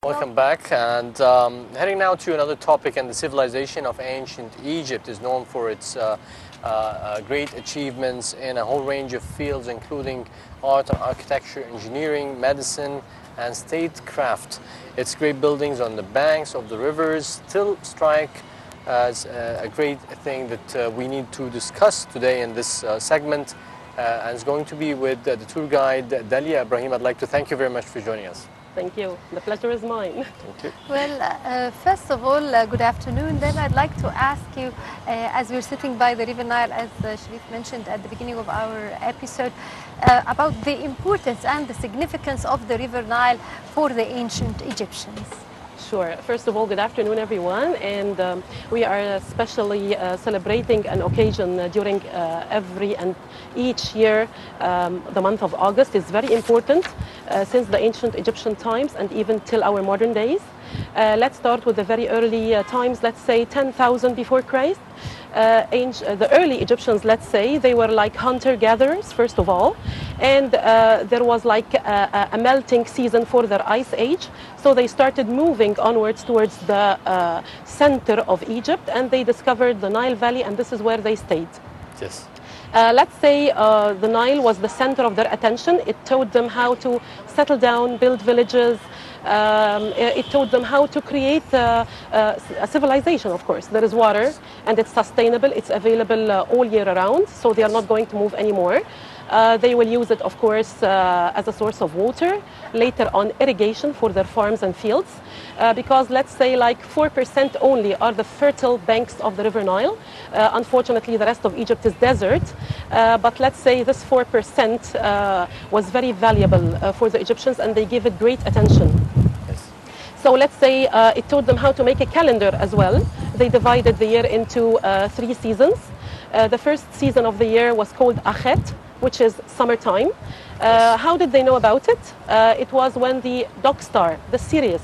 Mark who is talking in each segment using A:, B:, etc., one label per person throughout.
A: Welcome back, and heading now to another topic. And the civilization of ancient Egypt is known for its great achievements in a whole range of fields, including art and architecture, engineering, medicine, and statecraft. Its great buildings on the banks of the rivers still strike as a great thing that we need to discuss today in this segment. And it's going to be with the tour guide, Dalia. Ibrahim, I'd like to thank you very much for joining us.
B: Thank you. The pleasure is mine.
A: Thank you.
C: Well, first of all, good afternoon. Then I'd like to ask you, as we're sitting by the River Nile, as Sharif mentioned at the beginning of our episode, about the importance and the significance of the River Nile for the ancient Egyptians.
B: Sure. First of all, good afternoon, everyone. And we are especially celebrating an occasion during every and each year. The month of August is very important since the ancient Egyptian times and even till our modern days. Let's start with the very early times, let's say 10,000 before Christ. The early Egyptians, let's say, they were like hunter-gatherers, first of all, and there was like a melting season for their ice age, so they started moving onwards towards the center of Egypt, and they discovered the Nile Valley, and this is where they stayed.
A: Yes.
B: Let's say the Nile was the center of their attention. It taught them how to settle down, build villages. It taught them how to create a civilization, of course. There is water, and it's sustainable. It's available all year around, so they are not going to move anymore. They will use it, of course, as a source of water, later on irrigation for their farms and fields, because let's say like 4% only are the fertile banks of the River Nile. Unfortunately, the rest of Egypt is desert, but let's say this 4% was very valuable for the Egyptians, and they give it great attention. So let's say it taught them how to make a calendar as well. They divided the year into 3 seasons. The first season of the year was called Achet, which is summertime. How did they know about it? It was when the dog star, the Sirius,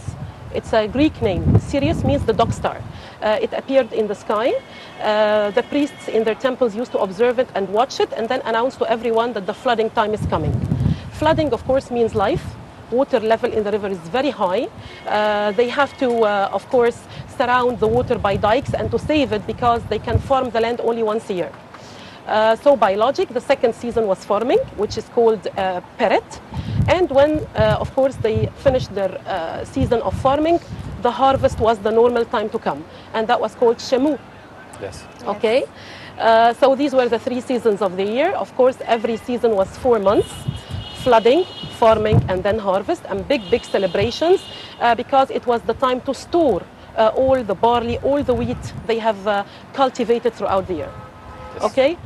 B: it's a Greek name. Sirius means the dog star. It appeared in the sky. The priests in their temples used to observe it and watch it, and then announce to everyone that the flooding time is coming. Flooding, of course, means life. Water level in the river is very high. They have to, of course, surround the water by dikes and to save it, because they can farm the land only once a year. So by logic, the second season was farming, which is called Peret. And when, of course, they finished their season of farming, the harvest was the normal time to come. And that was called Shemu.
A: Yes.
B: Okay. So these were the 3 seasons of the year. Of course, every season was 4 months. Flooding, farming, and then harvest, and big celebrations, because it was the time to store all the barley, all the wheat they have cultivated throughout the year.
A: Yes.
B: Okay?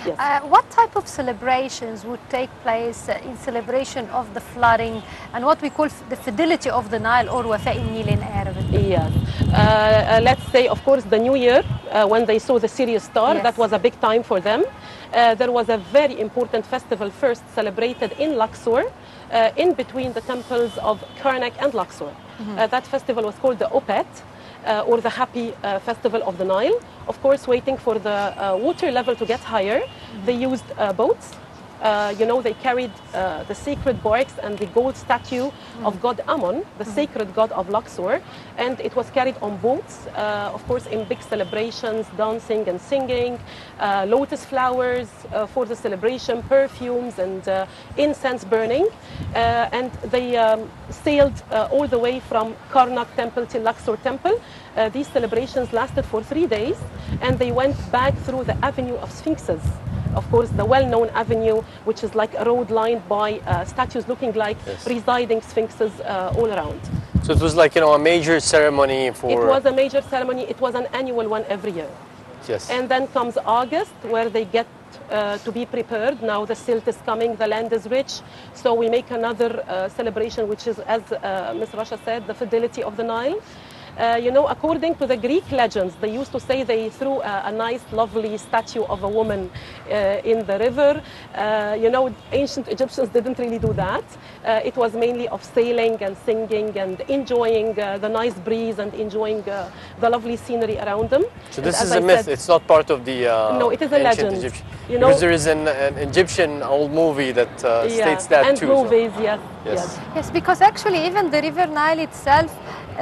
B: Yes.
C: What type of celebrations would take place in celebration of the flooding and what we call the fidelity of the Nile, or Wafa al-Nil in Arabic?
B: Yes. Let's say, of course, the New Year, when they saw the Sirius star,
C: Yes.
B: that was a big time for them. There was a very important festival first celebrated in Luxor, in between the temples of Karnak and Luxor. That festival was called the Opet, or the Happy Festival of the Nile. Of course, waiting for the water level to get higher, they used boats. They carried the sacred barks and the gold statue of God Ammon, the sacred god of Luxor, and it was carried on boats, of course, in big celebrations, dancing and singing, lotus flowers for the celebration, perfumes and incense burning, and they sailed all the way from Karnak temple to Luxor temple. These celebrations lasted for 3 days, and they went back through the Avenue of Sphinxes. Of course, the well-known avenue, which is like a road lined by statues looking like residing sphinxes all around.
A: So it was like, a major ceremony for...
B: It was a major ceremony. It was an annual one every year.
A: Yes.
B: And then comes August, where they get to be prepared. Now the silt is coming, the land is rich. So we make another celebration, which is, as Ms. Rasha said, the fidelity of the Nile. You know, according to the Greek legends, they used to say they threw a nice, lovely statue of a woman in the river. You know, ancient Egyptians didn't really do that. It was mainly of sailing and singing and enjoying the nice breeze and enjoying the lovely scenery around them.
A: So this is a myth. It's not part of the
B: no, it is a legend.
A: Egyptian.
B: You know,
A: because there is an Egyptian old movie that states that
B: and
A: too.
B: Movies,
A: so.
B: yes,
A: Yes.
B: yes.
C: Yes, because actually even the river Nile itself,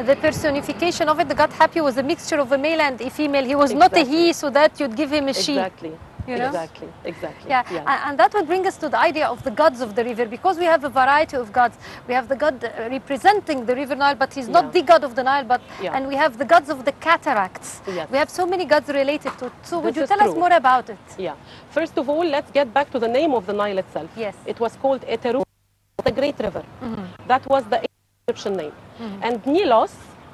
C: the personification of it, the god Hapi, was a mixture of a male and a female. He was not a he, so that you'd give him a she.
B: Exactly.
C: You know?
B: Exactly, exactly.
C: Yeah,
B: yes.
C: and that would bring us to the idea of the gods of the river, because we have a variety of gods. We have the god representing the river Nile, but he's not the god of the Nile, but and we have the gods of the cataracts.
B: Yes.
C: We have so many gods related to it. So would
B: This
C: you
B: is
C: tell us
B: true.
C: more about it?
B: Yeah. First of all, let's get back to the name of the Nile itself.
C: Yes.
B: It was called Eteru, the Great River. That was the Egyptian name. And Nilos,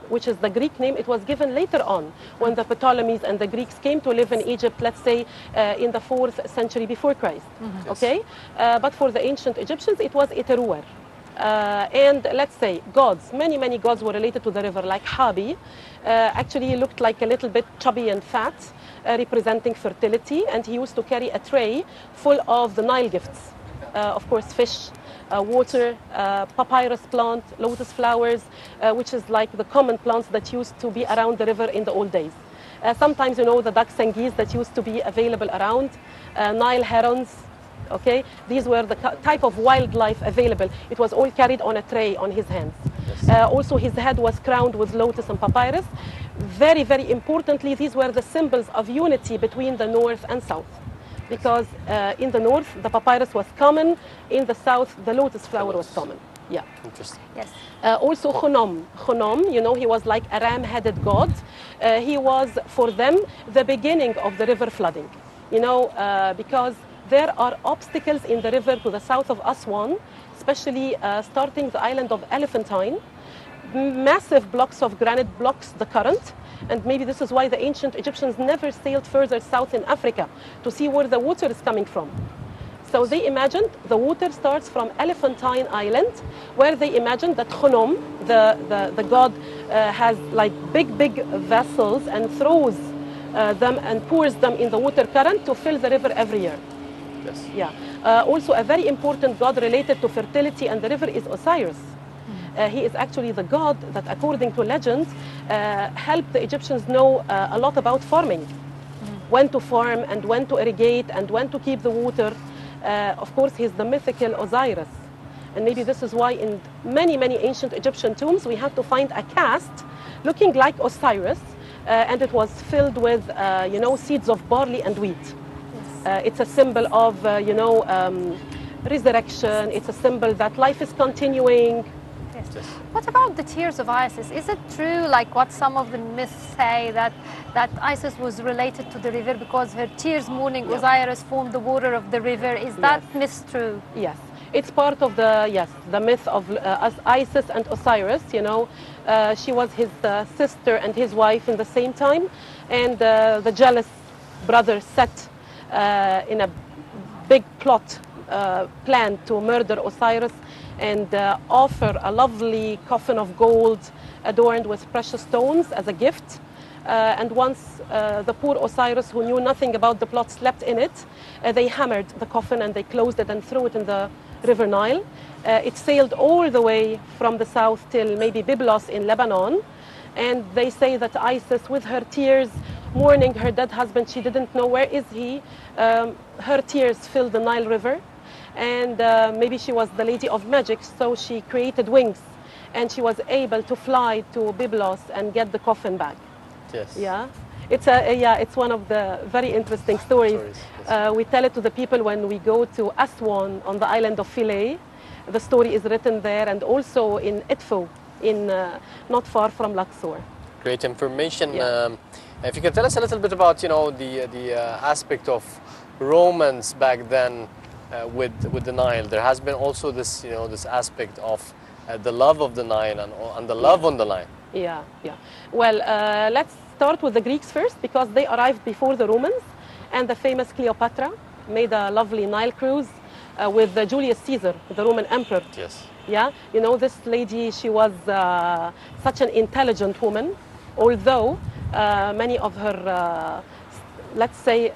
B: which is the Greek name, it was given later on when the Ptolemies and the Greeks came to live in Egypt, let's say in the 4th century before Christ. Okay? But for the ancient Egyptians, it was Eteruer. And let's say gods, many gods were related to the river, like Habi. Actually, he looked like a little bit chubby and fat, representing fertility, and he used to carry a tray full of the Nile gifts. Of course, fish, water, papyrus plant, lotus flowers, which is like the common plants that used to be around the river in the old days. Sometimes, you know, the ducks and geese that used to be available around, Nile herons, okay? These were the type of wildlife available. It was all carried on a tray on his hands. Yes. Also, his head was crowned with lotus and papyrus. Very importantly, these were the symbols of unity between the north and south. Because in the north, the papyrus was common. In the south, the lotus flower was common. Yeah.
A: Interesting.
C: Yes.
B: Also, Khunom, you know, he was like a ram-headed god. He was, for them, the beginning of the river flooding. You know, because there are obstacles in the river to the south of Aswan, especially starting the island of Elephantine. Massive blocks of granite blocks the current. And maybe this is why the ancient Egyptians never sailed further south in Africa to see where the water is coming from. So they imagined the water starts from Elephantine Island, where they imagined that Khunom, the god, has like big vessels and throws them and pours them in the water current to fill the river every year.
A: Yes.
B: Yeah. Also, a very important god related to fertility and the river is Osiris. He is actually the god that, according to legend, helped the Egyptians know a lot about farming, when to farm and when to irrigate and when to keep the water. Of course, he's the mythical Osiris. And maybe this is why in many ancient Egyptian tombs, we have to find a cast looking like Osiris, and it was filled with, you know, seeds of barley and wheat. Yes. It's a symbol of, you know, resurrection. It's a symbol that life is continuing.
C: Yes. What about the tears of Isis? Is it true, like what some of the myths say, that Isis was related to the river because her tears mourning Osiris formed the water of the river? Is that myth true?
B: Yes. It's part of the myth of Isis and Osiris, you know. She was his sister and his wife in the same time. And the jealous brother Set, in a big plot, planned to murder Osiris and offer a lovely coffin of gold adorned with precious stones as a gift. And once the poor Osiris, who knew nothing about the plot, slept in it, they hammered the coffin and they closed it and threw it in the river Nile. It sailed all the way from the south till maybe Byblos in Lebanon. And they say that Isis, with her tears, mourning her dead husband, she didn't know where is he. Her tears filled the Nile River. And maybe she was the lady of magic, so she created wings. And she was able to fly to Byblos and get the coffin back.
A: Yes.
B: Yeah. It's one of the very interesting stories. Yes. We tell it to the people when we go to Aswan on the island of Philae. The story is written there, and also in Edfu, in not far from Luxor.
A: Great information.
B: Yeah.
A: If you can tell us a little bit about, you know, the aspect of romance back then with the Nile. There has been also this, you know, this aspect of the love of the Nile and the love on the Nile.
B: Yeah. Well, let's start with the Greeks first, because they arrived before the Romans, and the famous Cleopatra made a lovely Nile cruise with Julius Caesar, the Roman emperor.
A: Yes.
B: Yeah, you know, this lady, she was such an intelligent woman. although many of her, let's say,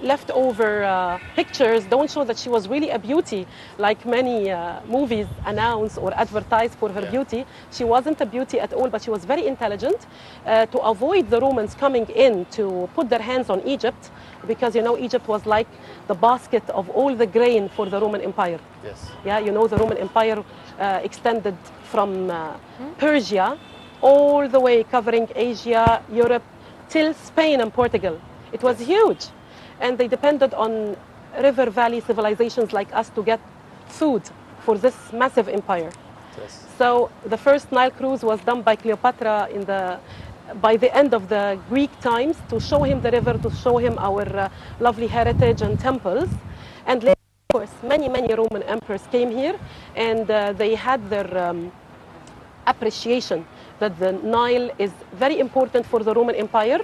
B: leftover pictures don't show that she was really a beauty, like many movies announce or advertise for her beauty. She wasn't a beauty at all, but she was very intelligent to avoid the Romans coming in to put their hands on Egypt, because you know Egypt was like the basket of all the grain for the Roman Empire.
A: Yes.
B: Yeah, you know the Roman Empire extended from Persia all the way, covering Asia, Europe, till Spain and Portugal. It was huge. And they depended on river valley civilizations like us to get food for this massive empire.
A: Yes.
B: So the first Nile cruise was done by Cleopatra by the end of the Greek times, to show him the river, to show him our lovely heritage and temples. And later, of course, many Roman emperors came here, and they had their appreciation that the Nile is very important for the Roman Empire.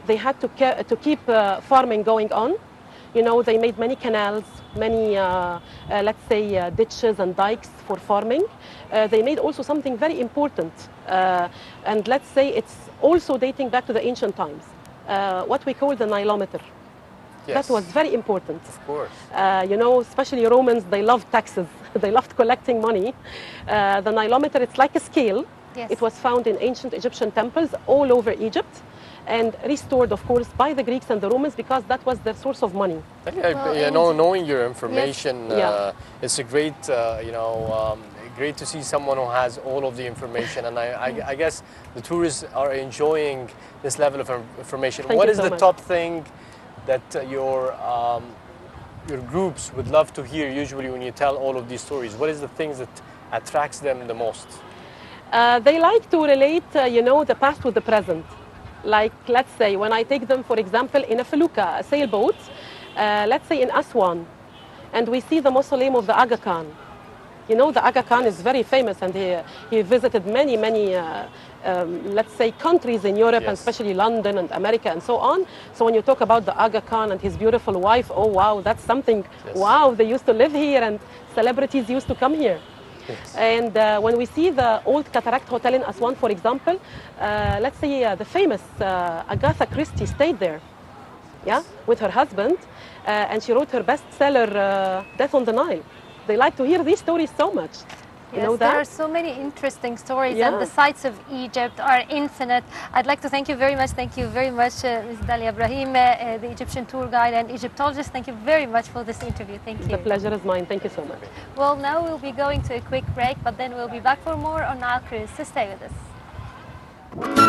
B: They had to keep farming going on. You know, they made many canals, many, let's say, ditches and dikes for farming. They made also something very important, and let's say it's also dating back to the ancient times, what we call the Nilometer.
A: Yes.
B: That was very important.
A: Of course.
B: You know, especially Romans, they loved taxes. They loved collecting money. The Nilometer, it's like a scale.
C: Yes.
B: It was found in ancient Egyptian temples all over Egypt, and restored, of course, by the Greeks and the Romans, because that was their source of money.
A: Well, knowing your information,
B: Yes.
A: it's a great, great to see someone who has all of the information. And I guess the tourists are enjoying this level of information.
B: Thank
A: What
B: you
A: is
B: so
A: the
B: much.
A: top thing that your groups would love to hear usually when you tell all of these stories? What is the things that attracts them the most?
B: They like to relate, you know, the past with the present. Like, let's say, when I take them, for example, in a felucca, a sailboat, let's say in Aswan, and we see the mausoleum of the Aga Khan. You know, the Aga Khan is very famous, and he visited many, let's say, countries in Europe, and especially London and America and so on. So when you talk about the Aga Khan and his beautiful wife, oh wow, that's something, wow, they used to live here, and celebrities used to come here. Yes. And when we see the old Cataract Hotel in Aswan, for example, let's say the famous Agatha Christie stayed there, with her husband, and she wrote her bestseller, Death on the Nile. They like to hear these stories so much. You know that?
C: There are so many interesting stories, and the sites of Egypt are infinite. I'd like to thank you very much. Thank you very much, Ms. Dalia Ibrahim, the Egyptian tour guide and Egyptologist. Thank you very much for this interview. Thank you.
B: The pleasure is mine. Thank you so much.
C: Well, now we'll be going to a quick break, but then we'll be back for more on Nile Cruise. So stay with us.